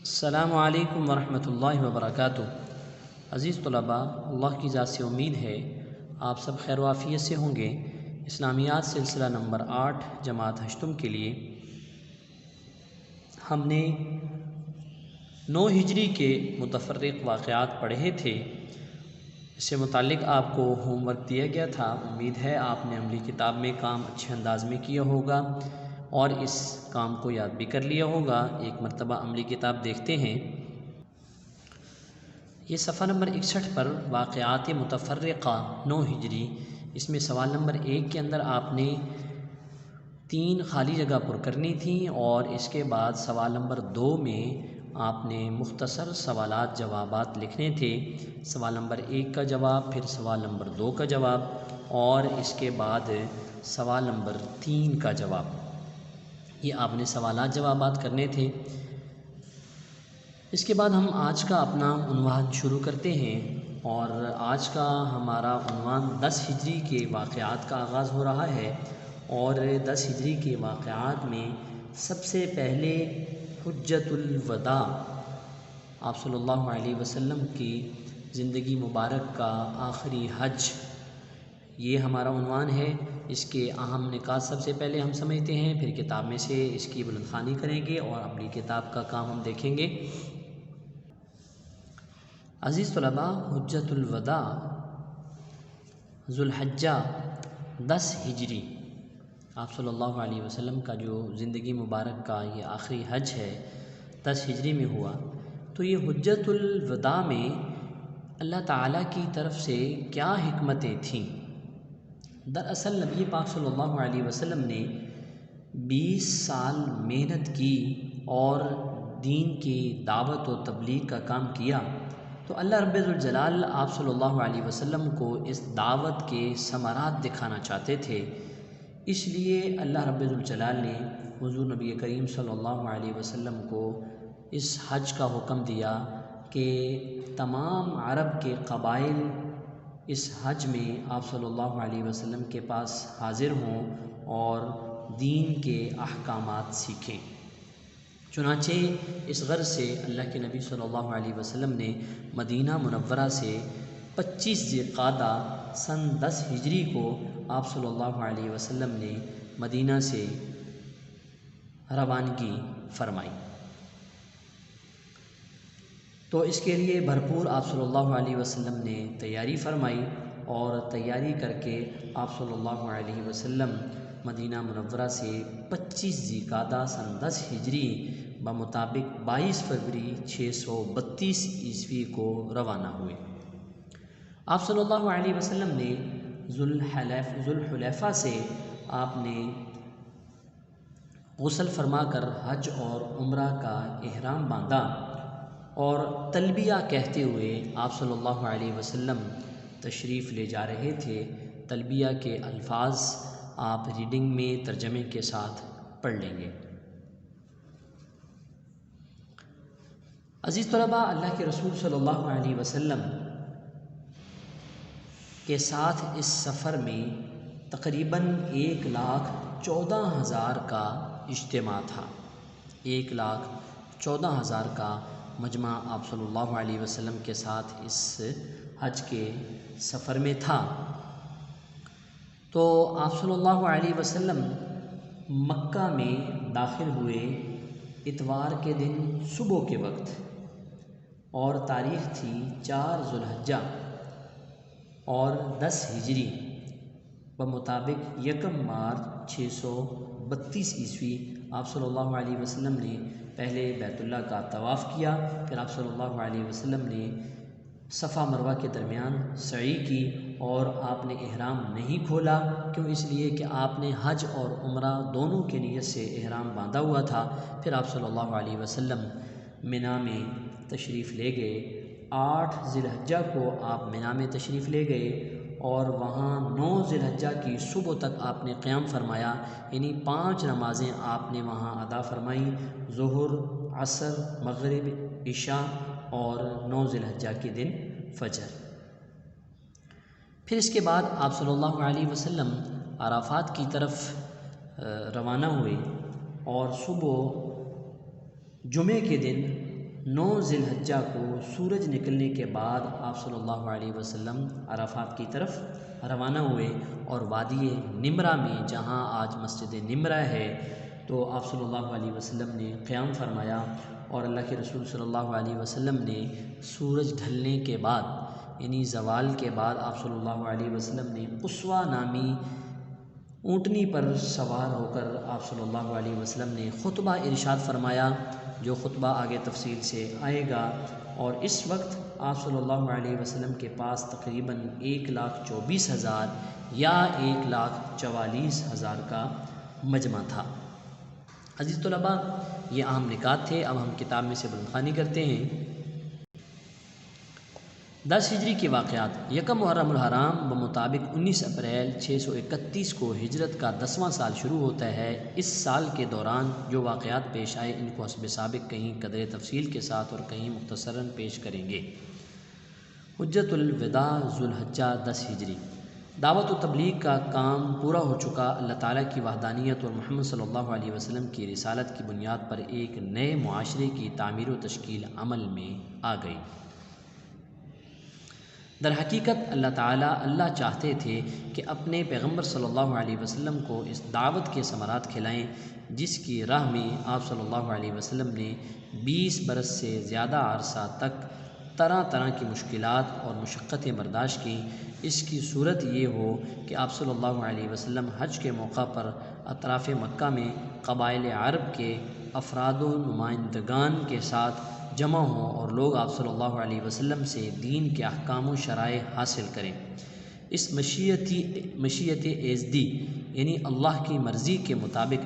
السلام علیکم ورحمۃ اللہ وبرکاتہ۔ عزیز طلباء، اللہ کی ذات سے امید ہے آپ سب خیر و عافیت سے ہوں گے۔ اسلامیات سلسلہ نمبر 8 جماعت ہشتم کے لیے ہم نے 9 ہجری کے متفرق واقعات پڑھے تھے۔ اس سے متعلق آپ کو ہوم ورک دیا گیا تھا۔ امید ہے آپ نے عملی کتاب میں کام اچھے انداز میں کیا ہوگا اور اس کام کو یاد بھی کر لیا ہوگا۔ ایک مرتبہ عملی کتاب دیکھتے ہیں۔ یہ صفحہ نمبر 61 پر واقعات متفرقہ 9 ہجری، اس میں سوال نمبر 1 کے اندر آپ نے 3 خالی جگہ پر کرنی تھی اور اس کے بعد سوال نمبر 2 میں آپ نے مختصر سوالات جوابات لکھنے تھے۔ سوال نمبر 1 کا جواب، پھر سوال نمبر 2 کا جواب اور اس کے بعد سوال نمبر 3 کا جواب۔ یہ آپ نے سوالات جوابات کرنے تھے۔ اس کے بعد ہم آج کا اپنا عنوان شروع کرتے ہیں اور آج کا ہمارا عنوان 10 ہجری کے واقعات کا آغاز ہو رہا ہے اور 10 ہجری کے واقعات میں سب سے پہلے حجۃ الوداع، آپ صلی اللہ علیہ وسلم کی زندگی مبارک کا آخری حج، یہ ہمارا عنوان ہے۔ اس کے اہم نکات سب سے پہلے ہم سمجھتے ہیں، پھر کتاب میں سے اس کی بلند خوانی کریں گے اور اپنی کتاب کا کام ہم دیکھیں گے۔ عزیز طلباء، حجۃ الوداع ذوالحجہ 10 ہجری، آپ صلی اللہ علیہ وسلم کا جو زندگی مبارک کا یہ آخری حج ہے 10 ہجری میں ہوا۔ تو یہ حجۃ الوداع میں اللہ تعالیٰ کی طرف سے کیا حکمتیں تھیں؟ دراصل نبی پاک صلی اللہ علیہ وسلم نے 20 سال محنت کی اور دین کی دعوت و تبلیغ کا کام کیا، تو اللہ رب ذوالجلال آپ صلی اللہ علیہ وسلم کو اس دعوت کے ثمرات دکھانا چاہتے تھے۔ اس لیے اللہ رب ذوالجلال نے حضور نبی کریم صلی اللہ علیہ وسلم کو اس حج کا حکم دیا کہ تمام عرب کے قبائل اس حج میں آپ صلی اللہ علیہ وسلم کے پاس حاضر ہوں اور دین کے احکامات سیکھیں۔ چنانچہ اس غرض سے اللہ کے نبی صلی اللہ علیہ وسلم نے مدینہ منورہ سے 25 ذی القعدہ سن 10 ہجری کو آپ صلی اللہ علیہ وسلم نے مدینہ سے روانگی فرمائی۔ تو اس کے لیے بھرپور آپ صلی اللہ علیہ وسلم نے تیاری فرمائی اور تیاری کر کے آپ صلی اللہ علیہ وسلم مدینہ منورہ سے 25 ذی القعدہ سن 10 ہجری بمطابق 22 فروری 632 عیسوی کو روانہ ہوئے۔ آپ صلی اللہ علیہ وسلم نے ذوالحلیفہ سے آپ نے غسل فرما کر حج اور عمرہ کا احرام باندھا اور تلبیہ کہتے ہوئے آپ صلی اللہ علیہ وسلم تشریف لے جا رہے تھے۔ تلبیہ کے الفاظ آپ ریڈنگ میں ترجمے کے ساتھ پڑھ لیں گے۔ عزیز طلباء، اللہ کے رسول صلی اللہ علیہ وسلم کے ساتھ اس سفر میں تقریباً 1,14,000 کا اجتماع تھا۔ 1,14,000 کا مجمع آپ صلی اللہ علیہ وسلم کے ساتھ اس حج کے سفر میں تھا۔ تو آپ صلی اللہ علیہ وسلم مکہ میں داخل ہوئے اتوار کے دن صبح کے وقت اور تاریخ تھی 4 ذوالحجہ اور 10 ہجری بمطابق 1 مارچ 632 عیسوی۔ آپ صلی اللہ علیہ وسلم نے پہلے بیت اللہ کا طواف کیا، پھر آپ صلی اللہ علیہ وسلم نے صفا مروہ کے درمیان سعی کی اور آپ نے احرام نہیں کھولا، کیوں؟ اس لیے کہ آپ نے حج اور عمرہ دونوں کے نیت سے احرام باندھا ہوا تھا۔ پھر آپ صلی اللہ علیہ وسلم منی میں تشریف لے گئے۔ 8 ذی الحجہ کو آپ منی میں تشریف لے گئے اور وہاں 9 ذی الحجہ کی صبح تک آپ نے قیام فرمایا، یعنی 5 نمازیں آپ نے وہاں ادا فرمائیں، ظہر، عصر، مغرب، عشاء اور 9 ذی الحجہ کے دن فجر۔ پھر اس کے بعد آپ صلی اللہ علیہ وسلم عرفات کی طرف روانہ ہوئے اور صبح جمعے کے دن 9 ذی الحجہ کو سورج نکلنے کے بعد آپ صلی اللہ علیہ وسلم عرفات کی طرف روانہ ہوئے اور وادی نمرہ میں، جہاں آج مسجد نمرہ ہے، تو آپ صلی اللہ علیہ وسلم نے قیام فرمایا، اور اللہ کے رسول صلی اللہ علیہ وسلم نے سورج ڈھلنے کے بعد یعنی زوال کے بعد آپ صلی اللہ علیہ وسلم نے قصوہ نامی اونٹنی پر سوار ہو کر آپ صلی اللہ علیہ وسلم نے خطبہ ارشاد فرمایا، جو خطبہ آگے تفصیل سے آئے گا۔ اور اس وقت آپ صلی اللہ علیہ وسلم کے پاس تقریباً 1,24,000 یا 1,44,000 کا مجمع تھا۔ عزیز طلباء، یہ اہم نکات تھے۔ اب ہم کتاب میں سے بلند خوانی کرتے ہیں۔ 10 ہجری کے واقعات۔ یکم محرم الحرام بمطابق 19 اپریل 631 کو ہجرت کا 10واں سال شروع ہوتا ہے۔ اس سال کے دوران جو واقعات پیش آئے ان کو حسب سابق کہیں قدر تفصیل کے ساتھ اور کہیں مختصراً پیش کریں گے۔ حجۃ الوداع ذوالحجہ 10 ہجری۔ دعوت و تبلیغ کا کام پورا ہو چکا۔ اللہ تعالیٰ کی وحدانیت اور محمد صلی اللہ علیہ وسلم کی رسالت کی بنیاد پر ایک نئے معاشرے کی تعمیر و تشکیل عمل میں آ گئی۔ در حقیقت اللہ چاہتے تھے کہ اپنے پیغمبر صلی اللہ علیہ وسلم کو اس دعوت کے ثمرات کھلائیں، جس کی راہ میں آپ صلی اللہ علیہ وسلم نے 20 برس سے زیادہ عرصہ تک طرح طرح کی مشکلات اور مشقتیں برداشت کیں۔ اس کی صورت یہ ہو کہ آپ صلی اللہ علیہ وسلم حج کے موقع پر اطراف مکہ میں قبائل عرب کے افراد و نمائندگان کے ساتھ جمع ہوں اور لوگ آپ صلی اللہ علیہ وسلم سے دین کے احکام و شرائع حاصل کریں۔ اس مشیت ایزدی یعنی اللہ کی مرضی کے مطابق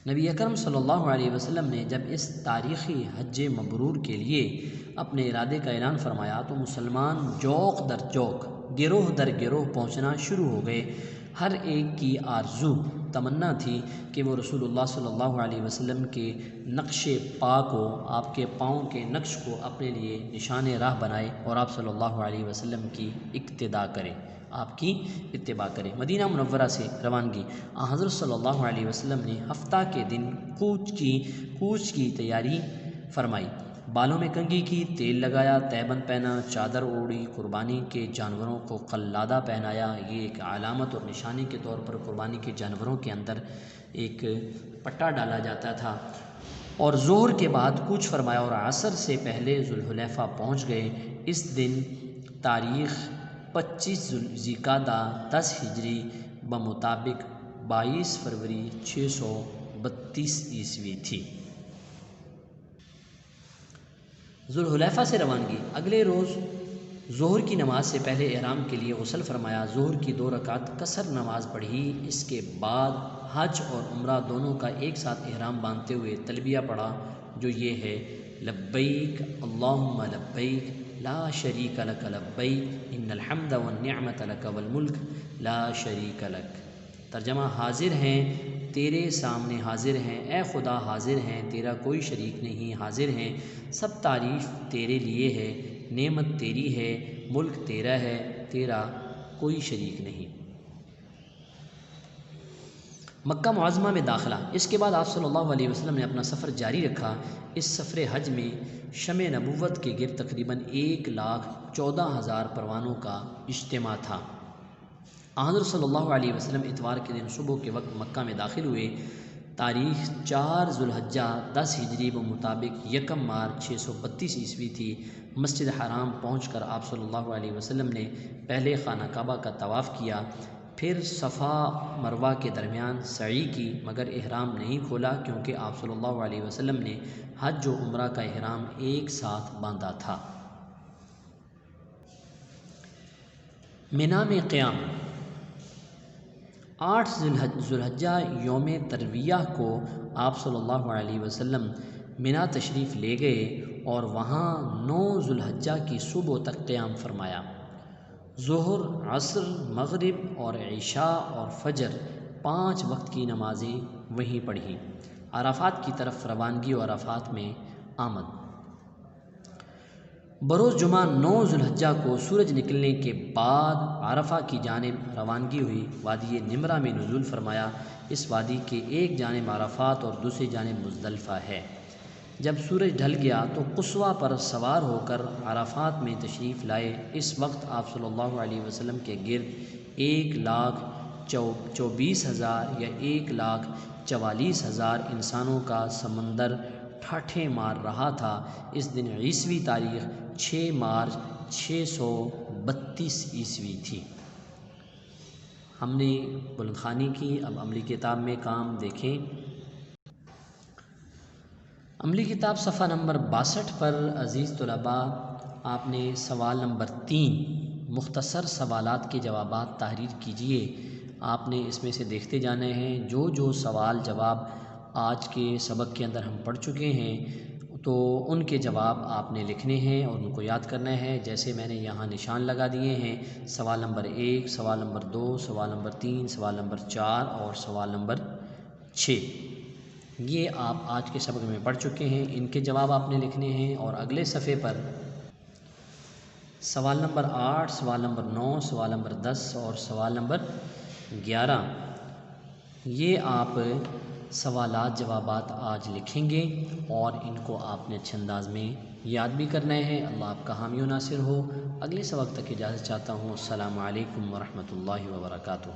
نبی اکرم صلی اللہ علیہ وسلم نے جب اس تاریخی حج مبرور کے لیے اپنے ارادے کا اعلان فرمایا تو مسلمان جوق در جوق، گروہ در گروہ پہنچنا شروع ہو گئے۔ ہر ایک کی آرزو تمنا تھی کہ وہ رسول اللہ صلی اللہ علیہ وسلم کے نقش پا کو، آپ کے پاؤں کے نقش کو اپنے لیے نشان راہ بنائے اور آپ صلی اللہ علیہ وسلم کی اقتداء کرے، آپ کی اتباع کرے۔ مدینہ منورہ سے روانگی۔ حضرت صلی اللہ علیہ وسلم نے ہفتہ کے دن کوچ کی تیاری فرمائی، بالوں میں کنگھی کی، تیل لگایا، تہبند پہنا، چادر اوڑھی، قربانی کے جانوروں کو قلادہ پہنایا۔ یہ ایک علامت اور نشانی کے طور پر قربانی کے جانوروں کے اندر ایک پٹا ڈالا جاتا تھا۔ اور ظہر کے بعد کوچ فرمایا اور عصر سے پہلے ذوالحلیفہ پہنچ گئے۔ اس دن تاریخ 25 ذوالقعدہ 10 ہجری بمطابق 22 فروری 632 عیسوی تھی۔ ذوالحلیفہ سے روانگی۔ اگلے روز ظہر کی نماز سے پہلے احرام کے لیے غسل فرمایا، ظہر کی 2 رکعت قصر نماز پڑھی۔ اس کے بعد حج اور عمرہ دونوں کا ایک ساتھ احرام باندھتے ہوئے تلبیہ پڑھا، جو یہ ہے: لبیک اللہم لبیک لا شریک لک لبیک ان الحمد والنعمت لک والملک لا شریک لک۔ ترجمہ: حاضر ہیں، تیرے سامنے حاضر ہیں، اے خدا حاضر ہیں، تیرا کوئی شریک نہیں، حاضر ہیں، سب تعریف تیرے لیے ہے، نعمت تیری ہے، ملک تیرا ہے، تیرا کوئی شریک نہیں۔ مکہ معظمہ میں داخلہ۔ اس کے بعد آپ صلی اللہ علیہ وسلم نے اپنا سفر جاری رکھا۔ اس سفر حج میں شمع نبوت کے گرد تقریباً 1,14,000 پروانوں کا اجتماع تھا۔ حضرت صلی اللہ علیہ وسلم اتوار کے دن صبح کے وقت مکہ میں داخل ہوئے۔ تاریخ 4 ذوالحجہ 10 ہجری بمطابق 1 مارچ 632 عیسوی تھی۔ مسجد حرام پہنچ کر آپ صلی اللہ علیہ وسلم نے پہلے خانہ کعبہ کا طواف کیا، پھر صفا مروہ کے درمیان سعی کی، مگر احرام نہیں کھولا کیونکہ آپ صلی اللہ علیہ وسلم نے حج و عمرہ کا احرام ایک ساتھ باندھا تھا۔ منا میں قیام۔ 8 ذوالحجہ یوم ترویہ کو آپ صلی اللہ علیہ وسلم منا تشریف لے گئے اور وہاں 9 ذوالحجہ کی صبح تک قیام فرمایا۔ ظہر، عصر، مغرب اور عشاء اور فجر 5 وقت کی نمازیں وہیں پڑھیں۔ عرفات کی طرف روانگی اور عرفات میں آمد۔ بروز جمعہ 9 ذوالحجہ کو سورج نکلنے کے بعد عرفہ کی جانب روانگی ہوئی، وادی نمرہ میں نزول فرمایا۔ اس وادی کے ایک جانب عرفات اور دوسری جانب مزدلفہ ہے۔ جب سورج ڈھل گیا تو قصوہ پر سوار ہو کر عرفات میں تشریف لائے۔ اس وقت آپ صلی اللہ علیہ وسلم کے گرد 1,24,000 یا 1,44,000 انسانوں کا سمندر ٹھاٹھیں مار رہا تھا۔ اس دن عیسوی تاریخ 6 مارچ 632 عیسوی تھی۔ ہم نے بلند خوانی کی، اب عملی کتاب میں کام دیکھیں۔ عملی کتاب صفحہ نمبر 62 پر عزیز طلباء آپ نے سوال نمبر 3 مختصر سوالات کے جوابات تحریر کیجئے۔ آپ نے اس میں سے دیکھتے جانے ہیں جو سوال جواب آج کے سبق کے اندر ہم پڑھ چکے ہیں تو ان کے جواب آپ نے لکھنے ہیں اور ان کو یاد کرنا ہے، جیسے میں نے یہاں نشان لگا دیے ہیں۔ سوال نمبر 1، سوال نمبر 2، سوال نمبر 3، سوال نمبر 4 اور سوال نمبر 6، یہ آپ آج کے سبق میں پڑھ چکے ہیں، ان کے جواب آپ نے لکھنے ہیں۔ اور اگلے صفحے پر سوال نمبر 8، سوال نمبر 9، سوال نمبر 10 اور سوال نمبر 11، یہ آپ سوالات جوابات آج لکھیں گے اور ان کو آپ نے اچھے انداز میں یاد بھی کرنا ہے۔ اللہ آپ کا حامی و ناصر ہو۔ اگلے سبق تک اجازت چاہتا ہوں۔ السلام علیکم ورحمۃ اللہ وبرکاتہ۔